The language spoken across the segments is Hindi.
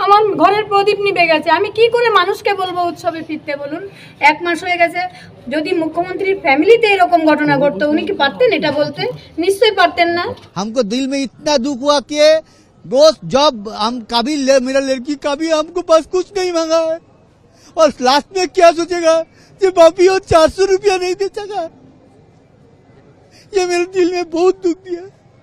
আমার ঘরের প্রদীপ নিভে গেছে। আমি কি করে মানুষকে বলবো উৎসবে ফিরতে বলুন? 1 মাস হয়ে গেছে। যদি মুখ্যমন্ত্রীর ফ্যামিলিতে এরকম ঘটনা ঘটতো উনি কি পারতেন এটা বলতে? নিশ্চয়ই পারতেন না। हमको दिल में इतना दुख हुआ कि दोस्त जब हम कभी मेरा लड़की कभी हमको पास कुछ नहीं मांगा है और लास्ट में क्या सोचेगा कि बापी वो 400 रुपया नहीं दे सका। ये मेरे दिल में बहुत दुख दिया।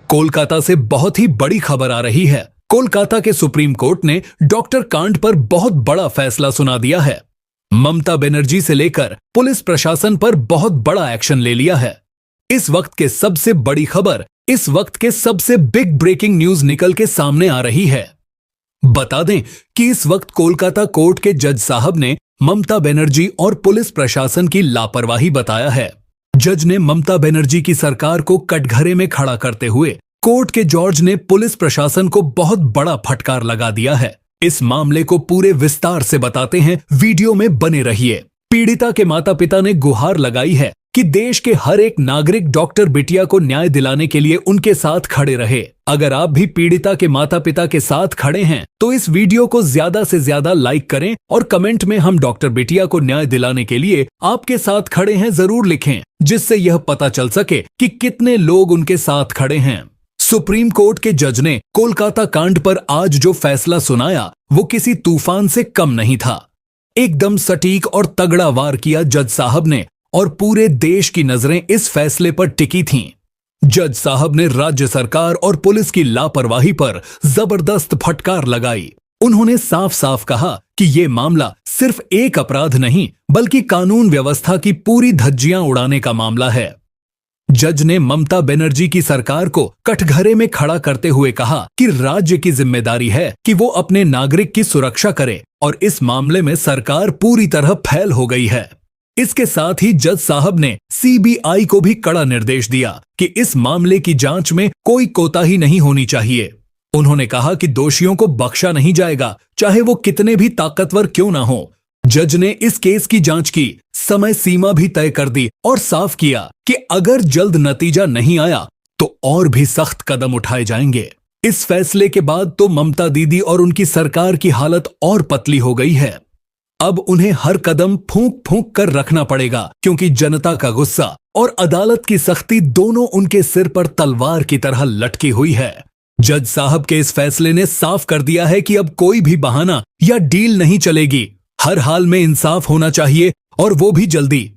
कोलकाता से बहुत ही बड़ी खबर आ रही है। कोलकाता के सुप्रीम कोर्ट ने डॉक्टर कांड पर बहुत बड़ा फैसला सुना दिया है। ममता बनर्जी से लेकर पुलिस प्रशासन पर बहुत बड़ा एक्शन ले लिया है। इस वक्त के सबसे बड़ी खबर, इस वक्त के सबसे बिग ब्रेकिंग न्यूज निकल के सामने आ रही है। बता दें कि इस वक्त कोलकाता कोर्ट के जज साहब ने ममता बनर्जी और पुलिस प्रशासन की लापरवाही बताया है। जज ने ममता बनर्जी की सरकार को कटघरे में खड़ा करते हुए कोर्ट के जॉर्ज ने पुलिस प्रशासन को बहुत बड़ा फटकार लगा दिया है। इस मामले को पूरे विस्तार से बताते हैं, वीडियो में बने रहिए। पीड़िता के माता पिता ने गुहार लगाई है कि देश के हर एक नागरिक डॉक्टर बिटिया को न्याय दिलाने के लिए उनके साथ खड़े रहे। अगर आप भी पीड़िता के माता पिता के साथ खड़े हैं तो इस वीडियो को ज्यादा से ज्यादा लाइक करें और कमेंट में हम डॉक्टर बिटिया को न्याय दिलाने के लिए आपके साथ खड़े हैं जरूर लिखें, जिससे यह पता चल सके कि कितने लोग उनके साथ खड़े हैं। सुप्रीम कोर्ट के जज ने कोलकाता कांड पर आज जो फैसला सुनाया वो किसी तूफान से कम नहीं था। एकदम सटीक और तगड़ा वार किया जज साहब ने और पूरे देश की नजरें इस फैसले पर टिकी थीं। जज साहब ने राज्य सरकार और पुलिस की लापरवाही पर जबरदस्त फटकार लगाई। उन्होंने साफ साफ कहा कि ये मामला सिर्फ एक अपराध नहीं बल्कि कानून व्यवस्था की पूरी धज्जियां उड़ाने का मामला है। जज ने ममता बनर्जी की सरकार को कटघरे में खड़ा करते हुए कहा कि राज्य की जिम्मेदारी है कि वो अपने नागरिक की सुरक्षा करे और इस मामले में सरकार पूरी तरह फेल हो गई है। इसके साथ ही जज साहब ने सीबीआई को भी कड़ा निर्देश दिया कि इस मामले की जांच में कोई कोताही नहीं होनी चाहिए। उन्होंने कहा कि दोषियों को बख्शा नहीं जाएगा, चाहे वो कितने भी ताकतवर क्यों ना हो। जज ने इस केस की जांच की, समय सीमा भी तय कर दी और साफ किया कि अगर जल्द नतीजा नहीं आया तो और भी सख्त कदम उठाए जाएंगे। इस फैसले के बाद तो ममता दीदी और उनकी सरकार की हालत और पतली हो गई है। अब उन्हें हर कदम फूंक फूंक कर रखना पड़ेगा, क्योंकि जनता का गुस्सा और अदालत की सख्ती दोनों उनके सिर पर तलवार की तरह लटकी हुई है। जज साहब के इस फैसले ने साफ कर दिया है कि अब कोई भी बहाना या डील नहीं चलेगी। हर हाल में इंसाफ होना चाहिए और वो भी जल्दी।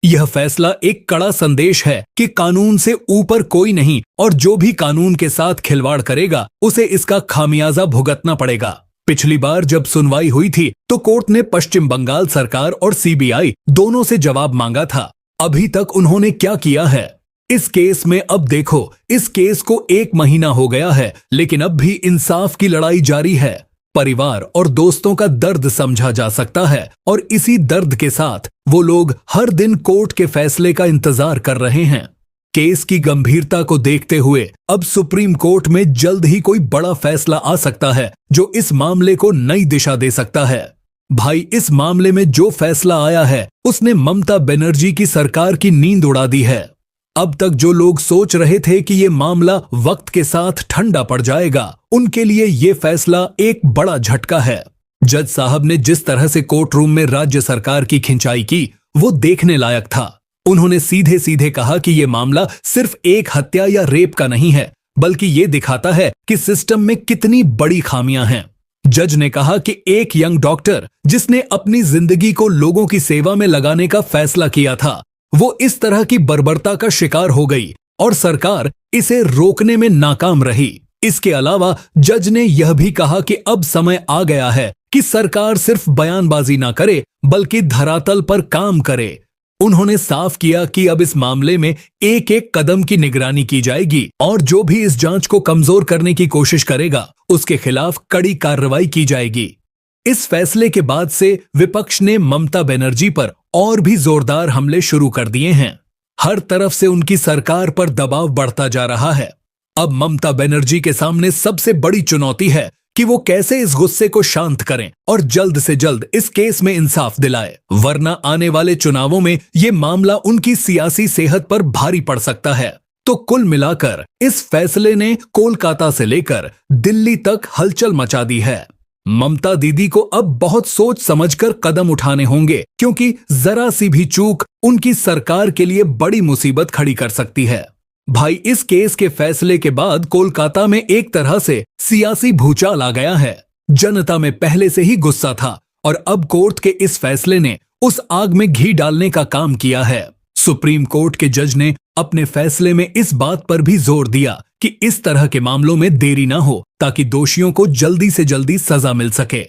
यह फैसला एक कड़ा संदेश है कि कानून से ऊपर कोई नहीं और जो भी कानून के साथ खिलवाड़ करेगा उसे इसका खामियाजा भुगतना पड़ेगा। पिछली बार जब सुनवाई हुई थी तो कोर्ट ने पश्चिम बंगाल सरकार और सीबीआई दोनों से जवाब मांगा था। अभी तक उन्होंने क्या किया है? इस केस में अब देखो, इस केस को 1 महीना हो गया है लेकिन अब भी इंसाफ की लड़ाई जारी है। परिवार और दोस्तों का दर्द समझा जा सकता है और इसी दर्द के साथ वो लोग हर दिन कोर्ट के फैसले का इंतजार कर रहे हैं। केस की गंभीरता को देखते हुए अब सुप्रीम कोर्ट में जल्द ही कोई बड़ा फैसला आ सकता है जो इस मामले को नई दिशा दे सकता है। भाई, इस मामले में जो फैसला आया है उसने ममता बनर्जी की सरकार की नींद उड़ा दी है। अब तक जो लोग सोच रहे थे कि ये मामला वक्त के साथ ठंडा पड़ जाएगा, उनके लिए ये फैसला एक बड़ा झटका है। जज साहब ने जिस तरह से कोर्ट रूम में राज्य सरकार की खिंचाई की वो देखने लायक था। उन्होंने सीधे सीधे कहा कि ये मामला सिर्फ एक हत्या या रेप का नहीं है, बल्कि ये दिखाता है कि सिस्टम में कितनी बड़ी खामियां हैं। जज ने कहा कि एक यंग डॉक्टर जिसने अपनी जिंदगी को लोगों की सेवा में लगाने का फैसला किया था, वो इस तरह की बर्बरता का शिकार हो गई और सरकार इसे रोकने में नाकाम रही। इसके अलावा जज ने यह भी कहा कि अब समय आ गया है कि सरकार सिर्फ बयानबाजी ना करे बल्कि धरातल पर काम करे। उन्होंने साफ किया कि अब इस मामले में एक एक कदम की निगरानी की जाएगी और जो भी इस जांच को कमजोर करने की कोशिश करेगा उसके खिलाफ कड़ी कार्रवाई की जाएगी। इस फैसले के बाद से विपक्ष ने ममता बनर्जी पर और भी जोरदार हमले शुरू कर दिए हैं। हर तरफ से उनकी सरकार पर दबाव बढ़ता जा रहा है। अब ममता बनर्जी के सामने सबसे बड़ी चुनौती है कि वो कैसे इस गुस्से को शांत करें और जल्द से जल्द इस केस में इंसाफ दिलाए, वरना आने वाले चुनावों में ये मामला उनकी सियासी सेहत पर भारी पड़ सकता है। तो कुल मिलाकर इस फैसले ने कोलकाता से लेकर दिल्ली तक हलचल मचा दी है। ममता दीदी को अब बहुत सोच समझकर कदम उठाने होंगे, क्योंकि जरा सी भी चूक उनकी सरकार के लिए बड़ी मुसीबत खड़ी कर सकती है। भाई, इस केस के फैसले के बाद कोलकाता में एक तरह से सियासी भूचाल आ गया है। जनता में पहले से ही गुस्सा था और अब कोर्ट के इस फैसले ने उस आग में घी डालने का काम किया है। सुप्रीम कोर्ट के जज ने अपने फैसले में इस बात पर भी जोर दिया कि इस तरह के मामलों में देरी ना हो, ताकि दोषियों को जल्दी से जल्दी सजा मिल सके।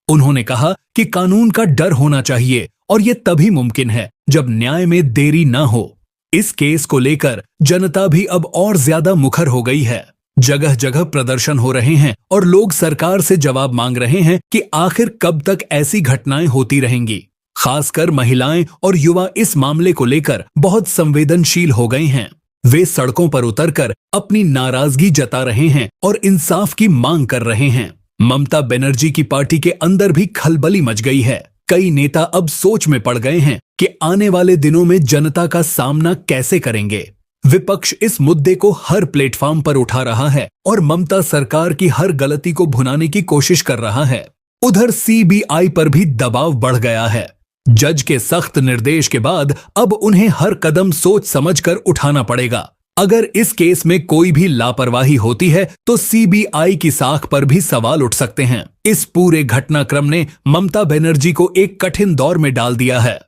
उन्होंने कहा कि कानून का डर होना चाहिए और यह तभी मुमकिन है जब न्याय में देरी ना हो। इस केस को लेकर जनता भी अब और ज्यादा मुखर हो गई है। जगह जगह प्रदर्शन हो रहे हैं और लोग सरकार से जवाब मांग रहे हैं कि आखिर कब तक ऐसी घटनाएं होती रहेंगी। खासकर महिलाएं और युवा इस मामले को लेकर बहुत संवेदनशील हो गए हैं। वे सड़कों पर उतरकर अपनी नाराजगी जता रहे हैं और इंसाफ की मांग कर रहे हैं। ममता बनर्जी की पार्टी के अंदर भी खलबली मच गई है। कई नेता अब सोच में पड़ गए हैं कि आने वाले दिनों में जनता का सामना कैसे करेंगे। विपक्ष इस मुद्दे को हर प्लेटफॉर्म पर उठा रहा है और ममता सरकार की हर गलती को भुनाने की कोशिश कर रहा है। उधर सीबीआई पर भी दबाव बढ़ गया है। जज के सख्त निर्देश के बाद अब उन्हें हर कदम सोच समझकर उठाना पड़ेगा। अगर इस केस में कोई भी लापरवाही होती है तो सीबीआई की साख पर भी सवाल उठ सकते हैं। इस पूरे घटनाक्रम ने ममता बनर्जी को एक कठिन दौर में डाल दिया है।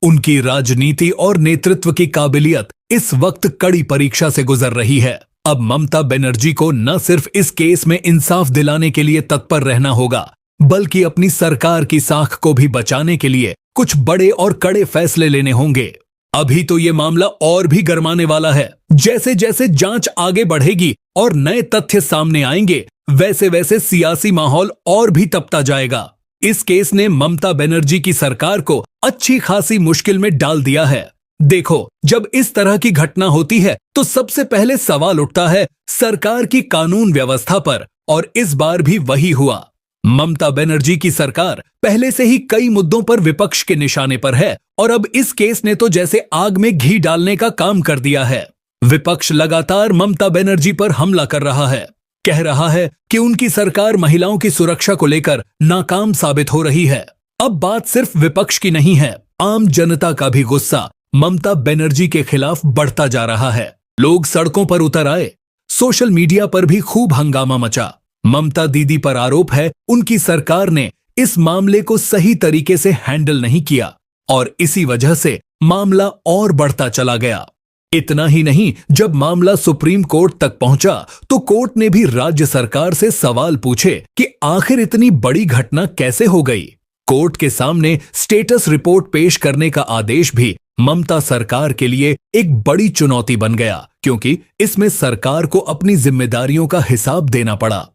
उनकी राजनीति और नेतृत्व की काबिलियत इस वक्त कड़ी परीक्षा से गुजर रही है। अब ममता बनर्जी को न सिर्फ इस केस में इंसाफ दिलाने के लिए तत्पर रहना होगा, बल्कि अपनी सरकार की साख को भी बचाने के लिए कुछ बड़े और कड़े फैसले लेने होंगे। अभी तो ये मामला और भी गरमाने वाला है। जैसे जैसे जांच आगे बढ़ेगी और नए तथ्य सामने आएंगे, वैसे वैसे सियासी माहौल और भी तपता जाएगा। इस केस ने ममता बनर्जी की सरकार को अच्छी खासी मुश्किल में डाल दिया है। देखो, जब इस तरह की घटना होती है तो सबसे पहले सवाल उठता है सरकार की कानून व्यवस्था पर, और इस बार भी वही हुआ। ममता बनर्जी की सरकार पहले से ही कई मुद्दों पर विपक्ष के निशाने पर है और अब इस केस ने तो जैसे आग में घी डालने का काम कर दिया है। विपक्ष लगातार ममता बनर्जी पर हमला कर रहा है, कह रहा है कि उनकी सरकार महिलाओं की सुरक्षा को लेकर नाकाम साबित हो रही है। अब बात सिर्फ विपक्ष की नहीं है, आम जनता का भी गुस्सा ममता बनर्जी के खिलाफ बढ़ता जा रहा है। लोग सड़कों पर उतर आए, सोशल मीडिया पर भी खूब हंगामा मचा। ममता दीदी पर आरोप है उनकी सरकार ने इस मामले को सही तरीके से हैंडल नहीं किया और इसी वजह से मामला और बढ़ता चला गया। इतना ही नहीं, जब मामला सुप्रीम कोर्ट तक पहुंचा तो कोर्ट ने भी राज्य सरकार से सवाल पूछे कि आखिर इतनी बड़ी घटना कैसे हो गई। कोर्ट के सामने स्टेटस रिपोर्ट पेश करने का आदेश भी ममता सरकार के लिए एक बड़ी चुनौती बन गया, क्योंकि इसमें सरकार को अपनी जिम्मेदारियों का हिसाब देना पड़ा।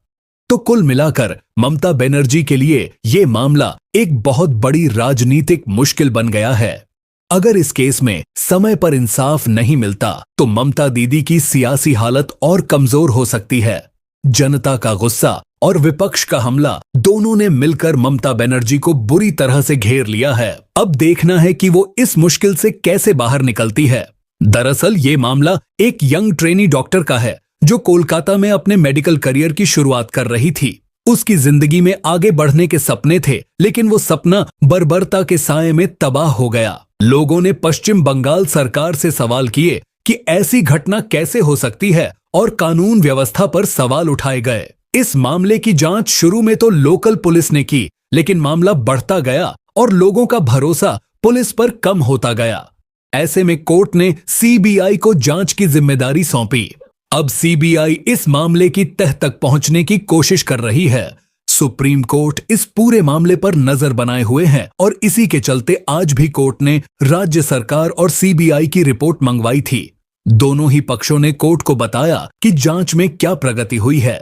तो कुल मिलाकर ममता बनर्जी के लिए ये मामला एक बहुत बड़ी राजनीतिक मुश्किल बन गया है। अगर इस केस में समय पर इंसाफ नहीं मिलता तो ममता दीदी की सियासी हालत और कमजोर हो सकती है। जनता का गुस्सा और विपक्ष का हमला दोनों ने मिलकर ममता बनर्जी को बुरी तरह से घेर लिया है। अब देखना है कि वो इस मुश्किल से कैसे बाहर निकलती है। दरअसल ये मामला एक यंग ट्रेनी डॉक्टर का है जो कोलकाता में अपने मेडिकल करियर की शुरुआत कर रही थी। उसकी जिंदगी में आगे बढ़ने के सपने थे, लेकिन वो सपना बर्बरता के साए में तबाह हो गया। लोगों ने पश्चिम बंगाल सरकार से सवाल किए कि ऐसी घटना कैसे हो सकती है और कानून व्यवस्था पर सवाल उठाए गए। इस मामले की जांच शुरू में तो लोकल पुलिस ने की, लेकिन मामला बढ़ता गया और लोगों का भरोसा पुलिस पर कम होता गया। ऐसे में कोर्ट ने सीबीआई को जांच की जिम्मेदारी सौंपी। अब सीबीआई इस मामले की तह तक पहुंचने की कोशिश कर रही है। सुप्रीम कोर्ट इस पूरे मामले पर नजर बनाए हुए है और इसी के चलते आज भी कोर्ट ने राज्य सरकार और सीबीआई की रिपोर्ट मंगवाई थी। दोनों ही पक्षों ने कोर्ट को बताया कि जांच में क्या प्रगति हुई है।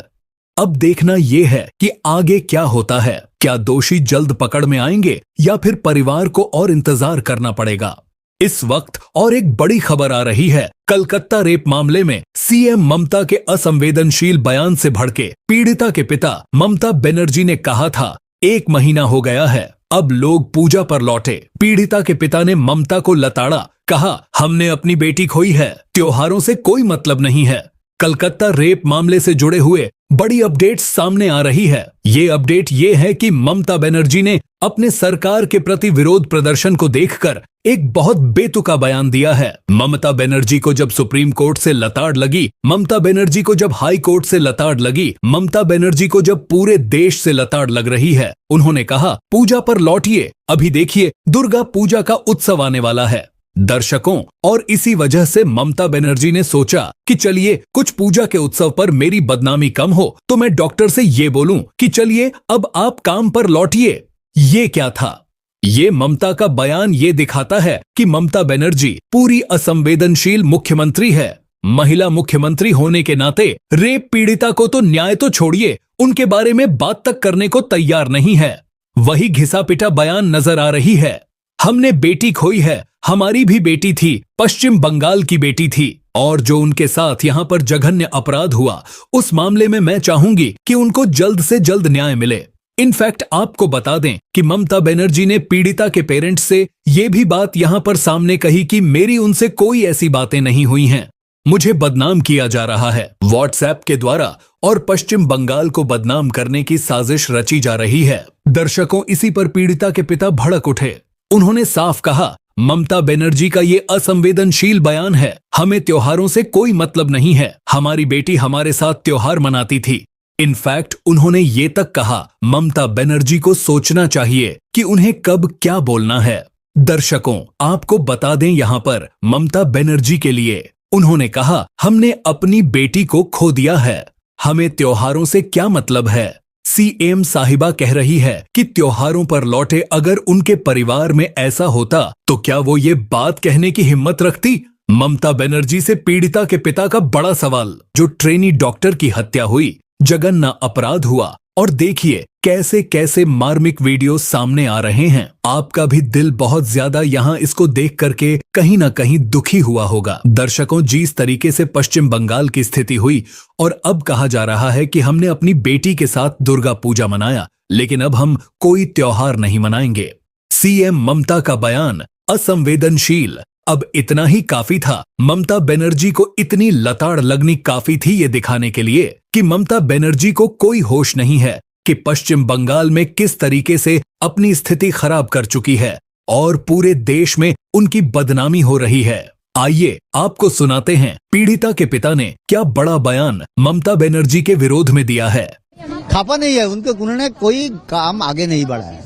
अब देखना यह है कि आगे क्या होता है। क्या दोषी जल्द पकड़ में आएंगे या फिर परिवार को और इंतजार करना पड़ेगा। इस वक्त और एक बड़ी खबर आ रही है। कलकत्ता रेप मामले में सीएम ममता के असंवेदनशील बयान से भड़के पीड़िता के पिता ममता बनर्जी ने कहा था, 1 महीना हो गया है, अब लोग पूजा पर लौटे। पीड़िता के पिता ने ममता को लताड़ा, कहा हमने अपनी बेटी खोई है, त्योहारों से कोई मतलब नहीं है। कलकत्ता रेप मामले से जुड़े हुए बड़ी अपडेट सामने आ रही है। ये अपडेट ये है कि ममता बनर्जी ने अपने सरकार के प्रति विरोध प्रदर्शन को देखकर एक बहुत बेतुका बयान दिया है। ममता बनर्जी को जब सुप्रीम कोर्ट से लताड़ लगी, ममता बनर्जी को जब हाई कोर्ट से लताड़ लगी, ममता बनर्जी को जब पूरे देश से लताड़ लग रही है, उन्होंने कहा पूजा पर लौटिए, अभी देखिए दुर्गा पूजा का उत्सव आने वाला है दर्शकों। और इसी वजह से ममता बनर्जी ने सोचा कि चलिए कुछ पूजा के उत्सव पर मेरी बदनामी कम हो तो मैं डॉक्टर से ये बोलूं कि चलिए अब आप काम पर लौटिए। ये क्या था? ये ममता का बयान ये दिखाता है कि ममता बनर्जी पूरी असंवेदनशील मुख्यमंत्री है। महिला मुख्यमंत्री होने के नाते रेप पीड़िता को तो न्याय तो छोड़िए, उनके बारे में बात तक करने को तैयार नहीं है। वही घिसा पिटा बयान नजर आ रही है। हमने बेटी खोई है, हमारी भी बेटी थी, पश्चिम बंगाल की बेटी थी, और जो उनके साथ यहाँ पर जघन्य अपराध हुआ उस मामले में मैं चाहूंगी कि उनको जल्द से जल्द न्याय मिले। इनफैक्ट आपको बता दें कि ममता बनर्जी ने पीड़िता के पेरेंट्स से ये भी बात यहाँ पर सामने कही कि मेरी उनसे कोई ऐसी बातें नहीं हुई हैं, मुझे बदनाम किया जा रहा है व्हाट्सएप के द्वारा और पश्चिम बंगाल को बदनाम करने की साजिश रची जा रही है। दर्शकों, इसी पर पीड़िता के पिता भड़क उठे। उन्होंने साफ कहा ममता बनर्जी का ये असंवेदनशील बयान है, हमें त्योहारों से कोई मतलब नहीं है, हमारी बेटी हमारे साथ त्योहार मनाती थी। इनफैक्ट उन्होंने ये तक कहा ममता बनर्जी को सोचना चाहिए कि उन्हें कब क्या बोलना है। दर्शकों, आपको बता दें यहाँ पर ममता बनर्जी के लिए उन्होंने कहा हमने अपनी बेटी को खो दिया है, हमें त्योहारों से क्या मतलब है। सीएम साहिबा कह रही है कि त्योहारों पर लौटे अगर उनके परिवार में ऐसा होता तो क्या वो ये बात कहने की हिम्मत रखती। ममता बनर्जी से पीड़िता के पिता का बड़ा सवाल। जो ट्रेनी डॉक्टर की हत्या हुई, जघन्य अपराध हुआ, और देखिए कैसे कैसे मार्मिक वीडियो सामने आ रहे हैं। आपका भी दिल बहुत ज्यादा यहाँ इसको देख करके कहीं ना कहीं दुखी हुआ होगा। दर्शकों, जिस तरीके से पश्चिम बंगाल की स्थिति हुई और अब कहा जा रहा है कि हमने अपनी बेटी के साथ दुर्गा पूजा मनाया, लेकिन अब हम कोई त्योहार नहीं मनाएंगे। सीएम ममता का बयान असंवेदनशील। अब इतना ही काफी था। ममता बनर्जी को इतनी लताड़ लगनी काफी थी ये दिखाने के लिए कि ममता बनर्जी को कोई होश नहीं है कि पश्चिम बंगाल में किस तरीके से अपनी स्थिति खराब कर चुकी है और पूरे देश में उनकी बदनामी हो रही है। आइए आपको सुनाते हैं पीड़िता के पिता ने क्या बड़ा बयान ममता बनर्जी के विरोध में दिया है। खपा नहीं है उनके, उन्होंने कोई काम आगे नहीं बढ़ाया।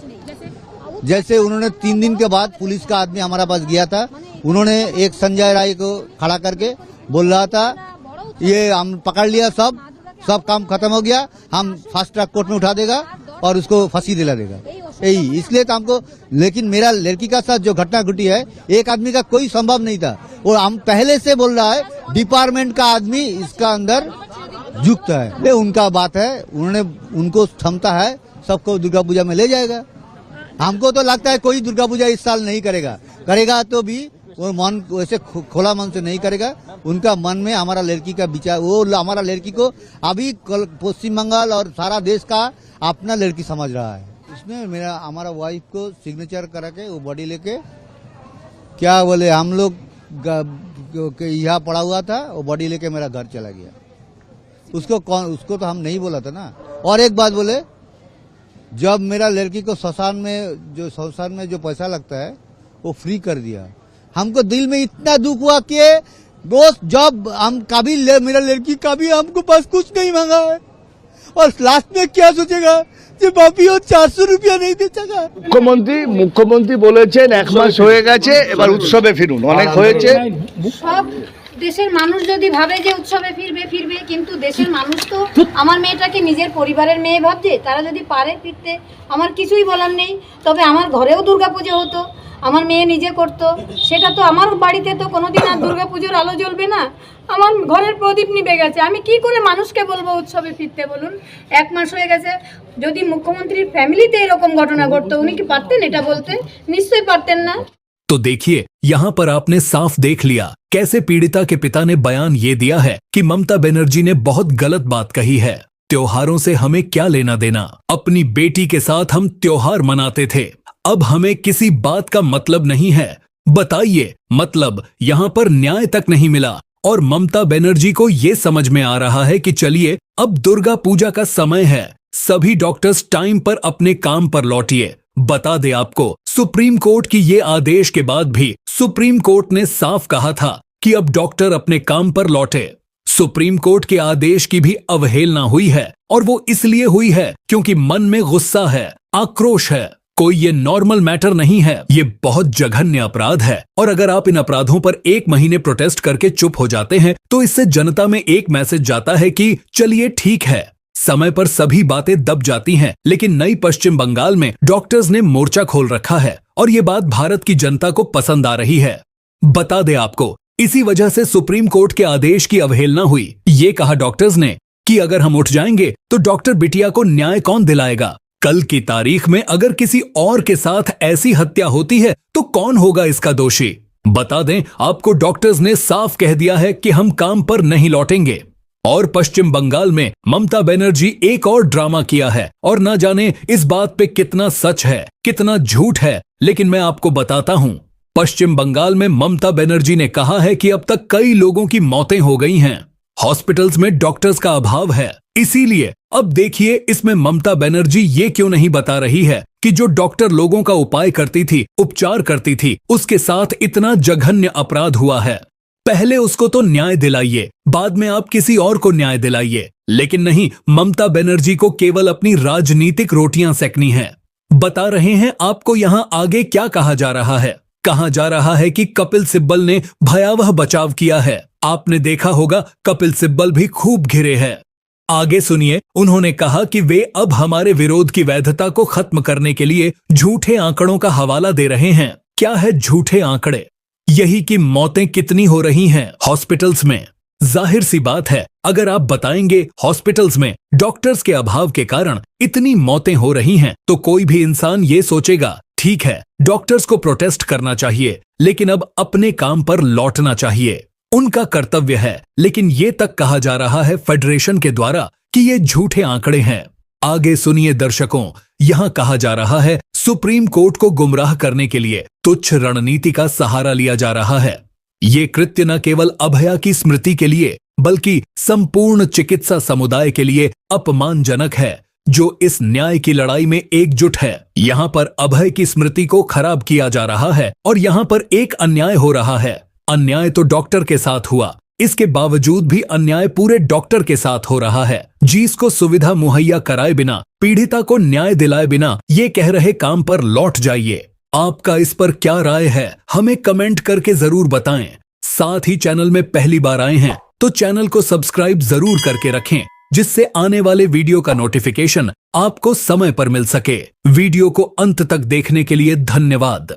जैसे उन्होंने 3 दिन के बाद पुलिस का आदमी हमारा पास गया था, उन्होंने एक संजय राय को खड़ा करके बोल रहा था ये हम पकड़ लिया, सब काम खत्म हो गया, हम फास्ट ट्रैक कोर्ट में उठा देगा और उसको फांसी दिला देगा। यही इसलिए तो हमको, लेकिन मेरा लड़की का साथ जो घटना घटी है, एक आदमी का कोई संभव नहीं था। और हम पहले से बोल रहा है डिपार्टमेंट का आदमी इसका अंदर युक्त है। ये उनका बात है, उन्होंने उनको क्षमता है, सबको दुर्गा पूजा में ले जाएगा। हमको तो लगता है कोई दुर्गा पूजा इस साल नहीं करेगा तो भी वो मन वैसे खोला मन से नहीं करेगा। उनका मन में हमारा लड़की का विचार, वो हमारा लड़की को अभी पश्चिम बंगाल और सारा देश का अपना लड़की समझ रहा है। इसमें हमारा वाइफ को सिग्नेचर करा के वो बॉडी लेके क्या बोले, हम लोग यहाँ पड़ा हुआ था, वो बॉडी लेके मेरा घर चला गया। उसको तो हम नहीं बोला था ना। और एक बात बोले, जब मेरा लड़की को शमशान में जो पैसा लगता है वो फ्री कर दिया। हमको दिल में इतना दुख हुआ कि दोस्त, जब हम कभी मेरा लड़की कभी हमको पास कुछ नहीं मांगा है, और लास्ट में क्या सोचेगा যে বাপিও 400 রুপিয়া नहीं দেছেগা। মুখ্যমন্ত্রী বলেছেন 1 মাস হয়ে গেছে, এবার উৎসবে ফিরুন, অনেক হয়েছে। সব দেশের মানুষ যদি ভাবে যে উৎসবে ফিরবে, কিন্তু দেশের মানুষ তো আমার মেয়েটাকে নিজের পরিবারের মেয়ে ভাবছে। তারা যদি পারে ফিরতে, আমার কিছুই বলার নেই। তবে আমার ঘরেও দুর্গাপূজা হতো, আমার মেয়ে নিজে করতো, সেটা তো আমার বাড়িতে তো কোনোদিন আর দুর্গাপুজোর আলো জ্বলবে না। আমার ঘরের প্রদীপ নিভে গেছে, আমি কি করে মানুষকে বলবো উৎসবে ফিরতে বলুন? 1 মাস হয়ে গেছে। যদি মুখ্যমন্ত্রীর ফ্যামিলিতে এরকম ঘটনা ঘটতো, উনি কি পারতেন এটা বলতে? নিশ্চয়ই পারতেন না। तो देखिए, यहाँ पर आपने साफ देख लिया कैसे पीड़िता के पिता ने बयान ये दिया है कि ममता बनर्जी ने बहुत गलत बात कही है। त्योहारों से हमें क्या लेना देना, अपनी बेटी के साथ हम त्योहार मनाते थे, अब हमें किसी बात का मतलब नहीं है। बताइए, मतलब यहाँ पर न्याय तक नहीं मिला और ममता बनर्जी को ये समझ में आ रहा है कि चलिए अब दुर्गा पूजा का समय है, सभी डॉक्टर्स टाइम पर अपने काम पर लौटिए। बता दे आपको, सुप्रीम कोर्ट की ये आदेश के बाद भी सुप्रीम कोर्ट ने साफ कहा था कि अब डॉक्टर अपने काम पर लौटे। सुप्रीम कोर्ट के आदेश की भी अवहेलना हुई है और वो इसलिए हुई है क्योंकि मन में गुस्सा है, आक्रोश है। कोई ये नॉर्मल मैटर नहीं है, ये बहुत जघन्य अपराध है। और अगर आप इन अपराधों पर 1 महीने प्रोटेस्ट करके चुप हो जाते हैं तो इससे जनता में एक मैसेज जाता है कि चलिए ठीक है, समय पर सभी बातें दब जाती हैं। लेकिन नई पश्चिम बंगाल में डॉक्टर्स ने मोर्चा खोल रखा है और ये बात भारत की जनता को पसंद आ रही है। बता दे आपको, इसी वजह से सुप्रीम कोर्ट के आदेश की अवहेलना हुई। ये कहा डॉक्टर्स ने कि अगर हम उठ जाएंगे तो डॉक्टर बिटिया को न्याय कौन दिलाएगा। कल की तारीख में अगर किसी और के साथ ऐसी हत्या होती है तो कौन होगा इसका दोषी। बता दें आपको, डॉक्टर्स ने साफ कह दिया है कि हम काम पर नहीं लौटेंगे। और पश्चिम बंगाल में ममता बनर्जी एक और ड्रामा किया है और ना जाने इस बात पे कितना सच है कितना झूठ है, लेकिन मैं आपको बताता हूं। पश्चिम बंगाल में ममता बनर्जी ने कहा है कि अब तक कई लोगों की मौतें हो गई हैं, हॉस्पिटल्स में डॉक्टर्स का अभाव है। इसीलिए अब देखिए इसमें ममता बनर्जी ये क्यों नहीं बता रही है कि जो डॉक्टर लोगों का उपाय करती थी, उपचार करती थी, उसके साथ इतना जघन्य अपराध हुआ है। पहले उसको तो न्याय दिलाइए, बाद में आप किसी और को न्याय दिलाइए। लेकिन नहीं, ममता बनर्जी को केवल अपनी राजनीतिक रोटियां सेकनी है। बता रहे हैं आपको यहां आगे क्या कहा जा रहा है। कहा जा रहा है कि कपिल सिब्बल ने भयावह बचाव किया है। आपने देखा होगा कपिल सिब्बल भी खूब घिरे हैं। आगे सुनिए, उन्होंने कहा कि वे अब हमारे विरोध की वैधता को खत्म करने के लिए झूठे आंकड़ों का हवाला दे रहे हैं। क्या है झूठे आंकड़े? यही कि मौतें कितनी हो रही हैं हॉस्पिटल्स में। जाहिर सी बात है, अगर आप बताएंगे हॉस्पिटल्स में डॉक्टर्स के अभाव के कारण इतनी मौतें हो रही हैं, तो कोई भी इंसान ये सोचेगा ठीक है, डॉक्टर्स को प्रोटेस्ट करना चाहिए, लेकिन अब अपने काम पर लौटना चाहिए, उनका कर्तव्य है। लेकिन ये तक कहा जा रहा है फेडरेशन के द्वारा कि ये झूठे आंकड़े हैं। आगे सुनिए दर्शकों, यहां कहा जा रहा है सुप्रीम कोर्ट को गुमराह करने के लिए तुच्छ रणनीति का सहारा लिया जा रहा है। ये कृत्य न केवल अभया की स्मृति के लिए बल्कि संपूर्ण चिकित्सा समुदाय के लिए अपमानजनक है, जो इस न्याय की लड़ाई में एकजुट है। यहाँ पर अभय की स्मृति को खराब किया जा रहा है और यहाँ पर एक अन्याय हो रहा है। अन्याय तो डॉक्टर के साथ हुआ, इसके बावजूद भी अन्याय पूरे डॉक्टर के साथ हो रहा है, जिसको सुविधा मुहैया कराए बिना, पीड़िता को न्याय दिलाए बिना ये कह रहे काम पर लौट जाइए। आपका इस पर क्या राय है, हमें कमेंट करके जरूर बताएं। साथ ही चैनल में पहली बार आए हैं तो चैनल को सब्सक्राइब जरूर करके रखें, जिससे आने वाले वीडियो का नोटिफिकेशन आपको समय पर मिल सके। वीडियो को अंत तक देखने के लिए धन्यवाद।